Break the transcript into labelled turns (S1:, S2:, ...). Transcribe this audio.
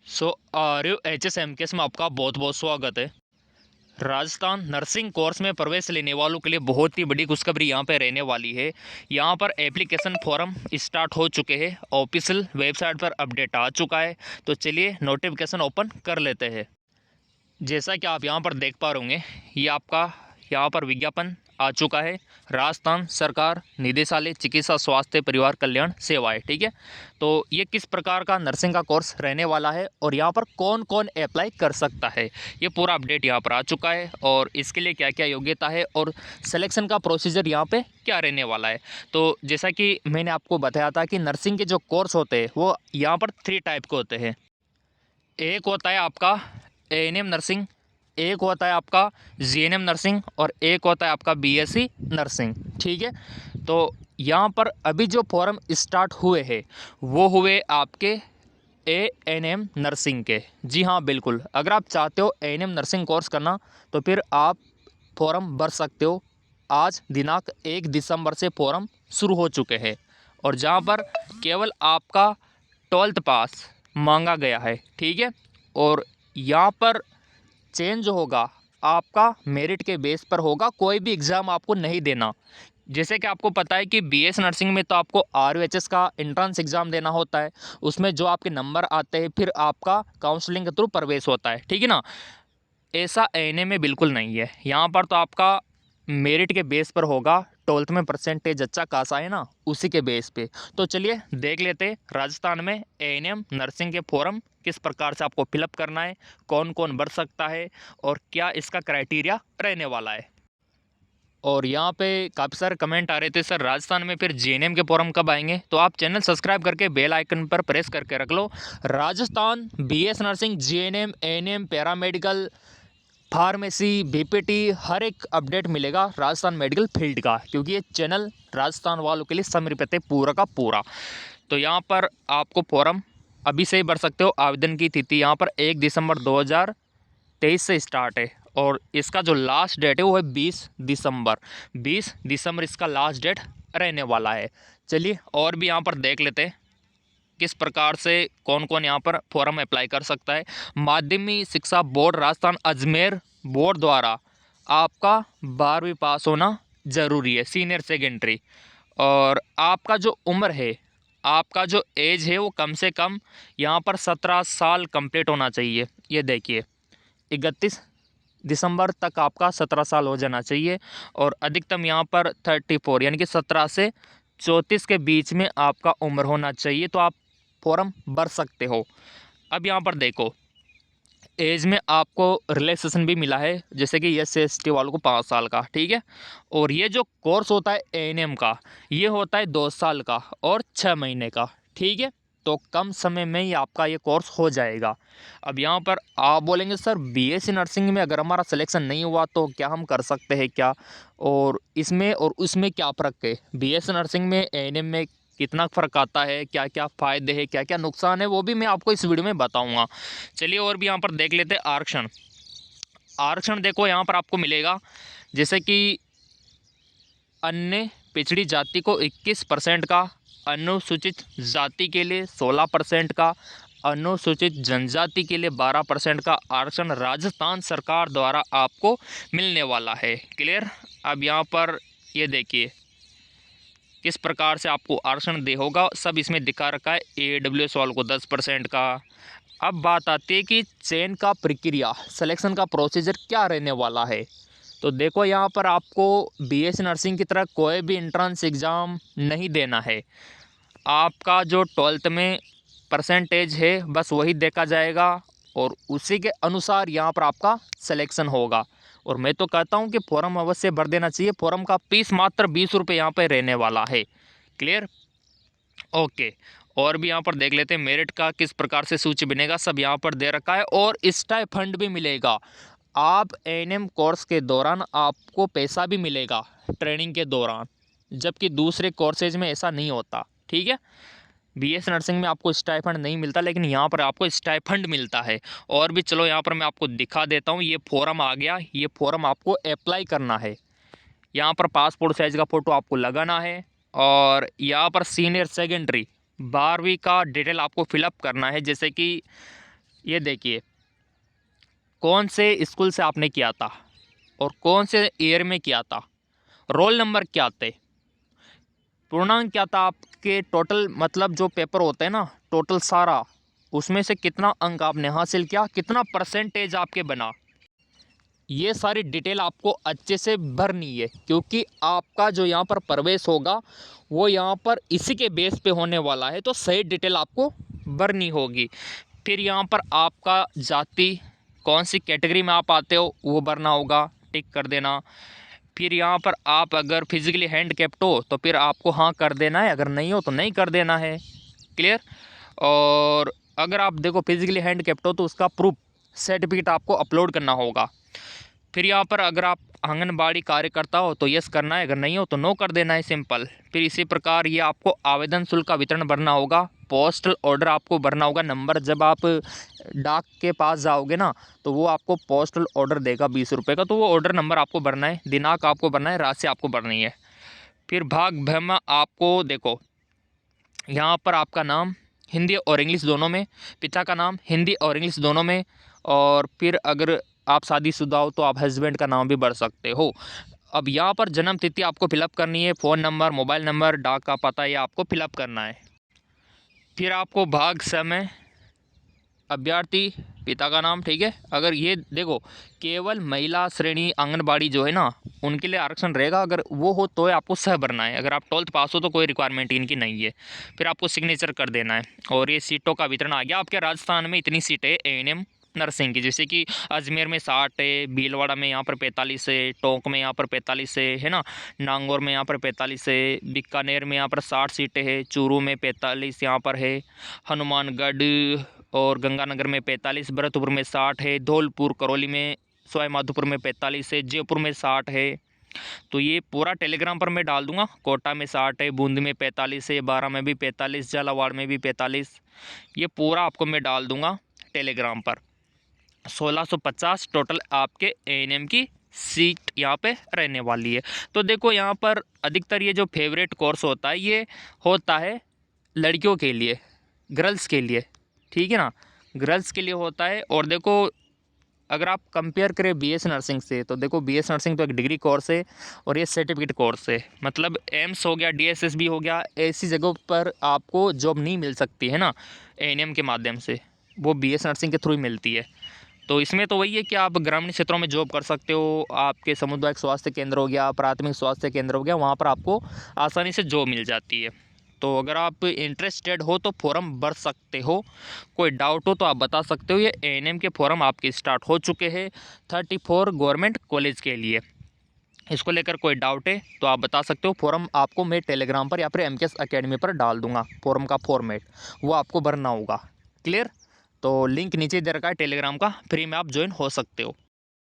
S1: आर्यू HSMKS में आपका बहुत बहुत स्वागत है। राजस्थान नर्सिंग कोर्स में प्रवेश लेने वालों के लिए बहुत ही बड़ी खुशखबरी यहाँ पे रहने वाली है। यहाँ पर एप्लीकेशन फॉर्म स्टार्ट हो चुके हैं, ऑफिशियल वेबसाइट पर अपडेट आ चुका है। तो चलिए नोटिफिकेशन ओपन कर लेते हैं। जैसा कि आप यहाँ पर देख पा रहे होंगे, ये आपका यहाँ पर विज्ञापन आ चुका है। राजस्थान सरकार निदेशालय चिकित्सा स्वास्थ्य परिवार कल्याण सेवाएं, ठीक है। तो ये किस प्रकार का नर्सिंग का कोर्स रहने वाला है और यहाँ पर कौन कौन अप्लाई कर सकता है, ये पूरा अपडेट यहाँ पर आ चुका है। और इसके लिए क्या क्या योग्यता है और सिलेक्शन का प्रोसीजर यहाँ पे क्या रहने वाला है। तो जैसा कि मैंने आपको बताया था कि नर्सिंग के जो कोर्स होते हैं वो यहाँ पर 3 टाइप के होते हैं। एक होता है आपका ANM नर्सिंग, एक होता है आपका GNM नर्सिंग और एक होता है आपका BSc नर्सिंग, ठीक है। तो यहाँ पर अभी जो फॉर्म स्टार्ट हुए हैं वो हुए आपके ANM नर्सिंग के। जी हाँ, बिल्कुल, अगर आप चाहते हो ANM नर्सिंग कोर्स करना तो फिर आप फॉर्म भर सकते हो। आज दिनांक 1 दिसंबर से फॉर्म शुरू हो चुके हैं और जहाँ पर केवल आपका 12th पास मांगा गया है, ठीक है। और यहाँ पर चेंज होगा आपका मेरिट के बेस पर होगा, कोई भी एग्ज़ाम आपको नहीं देना। जैसे कि आपको पता है कि BS नर्सिंग में तो आपको ROHS का एंट्रेंस एग्ज़ाम देना होता है, उसमें जो आपके नंबर आते हैं फिर आपका काउंसलिंग के थ्रू प्रवेश होता है, ठीक है ना। ऐसा ANM में बिल्कुल नहीं है। यहाँ पर तो आपका मेरिट के बेस पर होगा, 12th में परसेंटेज अच्छा खासा है ना, उसी के बेस पे। तो चलिए देख लेते हैं राजस्थान में ANM नर्सिंग के फॉर्म किस प्रकार से आपको फिलअप करना है, कौन कौन भर सकता है और क्या इसका क्राइटेरिया रहने वाला है। और यहाँ पे काफ़ी सारे कमेंट आ रहे थे, सर राजस्थान में फिर GNM के फॉर्म कब आएंगे। तो आप चैनल सब्सक्राइब करके बेल आइकन पर प्रेस करके रख लो। Rajasthan BS nursing, GNM, ANM, paramedical, pharmacy, BPT, हर एक अपडेट मिलेगा राजस्थान मेडिकल फील्ड का, क्योंकि ये चैनल राजस्थान वालों के लिए समर्पित है पूरा का पूरा। तो यहाँ पर आपको फॉर्म अभी से ही भर सकते हो। आवेदन की तिथि यहाँ पर 1 दिसंबर 2023 से स्टार्ट है और इसका जो लास्ट डेट है वो है 20 दिसंबर इसका लास्ट डेट रहने वाला है। चलिए और भी यहाँ पर देख लेते हैं किस प्रकार से कौन कौन यहाँ पर फॉर्म अप्लाई कर सकता है। माध्यमिक शिक्षा बोर्ड राजस्थान अजमेर बोर्ड द्वारा आपका 12वीं पास होना ज़रूरी है, सीनियर सेकेंडरी। और आपका जो उम्र है, आपका जो एज है वो कम से कम यहाँ पर 17 साल कंप्लीट होना चाहिए। ये देखिए 31 दिसंबर तक आपका 17 साल हो जाना चाहिए और अधिकतम यहाँ पर 34 यानी कि 17 से 34 के बीच में आपका उम्र होना चाहिए, तो आप फॉर्म भर सकते हो। अब यहाँ पर देखो, एज में आपको रिलैक्सेशन भी मिला है, जैसे कि SC ST वालों को 5 साल का, ठीक है। और ये जो कोर्स होता है ANM का, ये होता है 2 साल का और 6 महीने का, ठीक है। तो कम समय में ही आपका ये कोर्स हो जाएगा। अब यहाँ पर आप बोलेंगे सर BSc नर्सिंग में अगर हमारा सिलेक्शन नहीं हुआ तो क्या हम कर सकते हैं क्या, और इसमें और उसमें क्या फ़र्क है, BSc नर्सिंग में ANM में कितना फ़र्क आता है, क्या क्या फ़ायदे हैं, क्या क्या नुकसान है, वो भी मैं आपको इस वीडियो में बताऊँगा। चलिए और भी यहाँ पर देख लेते हैं आरक्षण। आरक्षण देखो यहाँ पर आपको मिलेगा, जैसे कि अन्य पिछड़ी जाति को 21% का, अनुसूचित जाति के लिए 16% का, अनुसूचित जनजाति के लिए 12% का आरक्षण राजस्थान सरकार द्वारा आपको मिलने वाला है। क्लियर। अब यहाँ पर ये देखिए किस प्रकार से आपको आरक्षण दे होगा, सब इसमें दिखा रखा है। AWS वालों को 10% का। अब बात आती है कि चयन का प्रक्रिया, सिलेक्शन का प्रोसीजर क्या रहने वाला है। तो देखो यहाँ पर आपको BS नर्सिंग की तरह कोई भी एंट्रेंस एग्ज़ाम नहीं देना है। आपका जो 12th में परसेंटेज है बस वही देखा जाएगा और उसी के अनुसार यहाँ पर आपका सिलेक्शन होगा। और मैं तो कहता हूँ कि फॉर्म अवश्य भर देना चाहिए। फॉर्म का फीस मात्र 20 रुपये यहाँ पर रहने वाला है। क्लियर। ओके। और भी यहाँ पर देख लेते हैं मेरिट का किस प्रकार से सूची बनेगा, सब यहाँ पर दे रखा है। और स्टाइपेंड भी मिलेगा। आप ANM कोर्स के दौरान आपको पैसा भी मिलेगा ट्रेनिंग के दौरान, जबकि दूसरे कोर्सेज में ऐसा नहीं होता, ठीक है। BS नर्सिंग में आपको स्टाइपेंड नहीं मिलता, लेकिन यहाँ पर आपको स्टाइपेंड मिलता है। और भी चलो यहाँ पर मैं आपको दिखा देता हूँ। ये फॉर्म आ गया, ये फॉर्म आपको अप्लाई करना है। यहाँ पर पासपोर्ट साइज़ का फ़ोटो आपको लगाना है और यहाँ पर सीनियर सेकेंडरी 12वीं का डिटेल आपको फिलअप करना है, जैसे कि ये देखिए कौन से स्कूल से आपने किया था और कौन से ईयर में किया था, रोल नंबर क्या थे, पूर्णांक क्या था आपके, टोटल मतलब जो पेपर होते हैं ना टोटल सारा, उसमें से कितना अंक आपने हासिल किया, कितना परसेंटेज आपके बना, ये सारी डिटेल आपको अच्छे से भरनी है, क्योंकि आपका जो यहाँ पर प्रवेश होगा वो यहाँ पर इसी के बेस पे होने वाला है। तो सही डिटेल आपको भरनी होगी। फिर यहाँ पर आपका जाति, कौन सी कैटेगरी में आप आते हो वो भरना होगा, टिक कर देना। फिर यहाँ पर आप अगर फिजिकली हैंडकैप्ड हो तो फिर आपको हाँ कर देना है, अगर नहीं हो तो नहीं कर देना है। क्लियर। और अगर आप देखो फिजिकली हैंडकैप्ड हो तो उसका प्रूफ सर्टिफिकेट आपको अपलोड करना होगा। फिर यहाँ पर अगर आप आंगनबाड़ी कार्यकर्ता हो तो यस करना है, अगर नहीं हो तो नो कर देना है, सिंपल। फिर इसी प्रकार ये आपको आवेदन शुल्क का वितरण भरना होगा, पोस्टल ऑर्डर आपको भरना होगा। नंबर जब आप डाक के पास जाओगे ना तो वो आपको पोस्टल ऑर्डर देगा 20 रुपये का, तो वो ऑर्डर नंबर आपको भरना है, दिनांक आपको भरना है, राशि आपको भरनी है। फिर भाग भ में आपको देखो यहाँ पर आपका नाम हिंदी और इंग्लिश दोनों में, पिता का नाम हिंदी और इंग्लिश दोनों में, और फिर अगर आप शादीशुदा हो तो आप हस्बैंड का नाम भी भर सकते हो। अब यहाँ पर जन्म तिथि आपको फिलअप करनी है, फ़ोन नंबर, मोबाइल नंबर, डाक का पता, ये आपको फिलअप करना है। फिर आपको भाग समय अभ्यर्थी पिता का नाम, ठीक है। अगर ये देखो केवल महिला श्रेणी आंगनबाड़ी जो है ना उनके लिए आरक्षण रहेगा, अगर वो हो तो आपको सह भरना है, अगर आप 12th पास हो तो कोई रिक्वायरमेंट इनकी नहीं है। फिर आपको सिग्नेचर कर देना है। और ये सीटों का वितरण आ गया आपके राजस्थान में, इतनी सीटें एएनएम नर्सिंग की, जैसे कि अजमेर में 60 है, भीलवाड़ा में यहाँ पर 45 है, टोंक में यहाँ पर 45 है ना, नागौर में यहाँ पर 45 है, बीकानेर में यहाँ पर 60 सीटें हैं, चूरू में 45 यहाँ पर है, हनुमानगढ़ और गंगानगर में 45, भरतपुर में 60 है, धौलपुर करौली में, सवाई माधोपुर में 45 है, जयपुर में 60 है। तो ये पूरा टेलीग्राम पर मैं डाल दूंगा। कोटा में 60 है, बूंदी में 45 है, बारा में भी 45, झालावाड़ में भी 45, ये पूरा आपको मैं डाल दूंगा टेलीग्राम पर। 1650 टोटल आपके एएनएम की सीट यहाँ पे रहने वाली है। तो देखो यहाँ पर अधिकतर ये जो फेवरेट कोर्स होता है ये होता है लड़कियों के लिए, गर्ल्स के लिए, ठीक है ना, गर्ल्स के लिए होता है। और देखो अगर आप कंपेयर करें बीएस नर्सिंग से तो देखो बीएस नर्सिंग तो एक डिग्री कोर्स है और ये सर्टिफिकेट कोर्स है, मतलब एम्स हो गया, डीएसएसबी हो गया, ऐसी जगहों पर आपको जॉब नहीं मिल सकती है ना एएनएम के माध्यम से, वो बीएस नर्सिंग के थ्रू ही मिलती है। तो इसमें तो वही है कि आप ग्रामीण क्षेत्रों में जॉब कर सकते हो, आपके सामुदायिक स्वास्थ्य केंद्र हो गया, प्राथमिक स्वास्थ्य केंद्र हो गया, वहाँ पर आपको आसानी से जॉब मिल जाती है। तो अगर आप इंटरेस्टेड हो तो फॉर्म भर सकते हो, कोई डाउट हो तो आप बता सकते हो। ये एएनएम के फॉर्म आपके स्टार्ट हो चुके हैं 34 गवर्नमेंट कॉलेज के लिए। इसको लेकर कोई डाउट है तो आप बता सकते हो। फॉर्म आपको मैं टेलीग्राम पर या फिर एमकेएस अकेडमी पर डाल दूंगा, फॉर्म का फॉर्मेट वो आपको भरना होगा। क्लियर। तो लिंक नीचे दे रखा है टेलीग्राम का, फ्री में आप ज्वाइन हो सकते हो।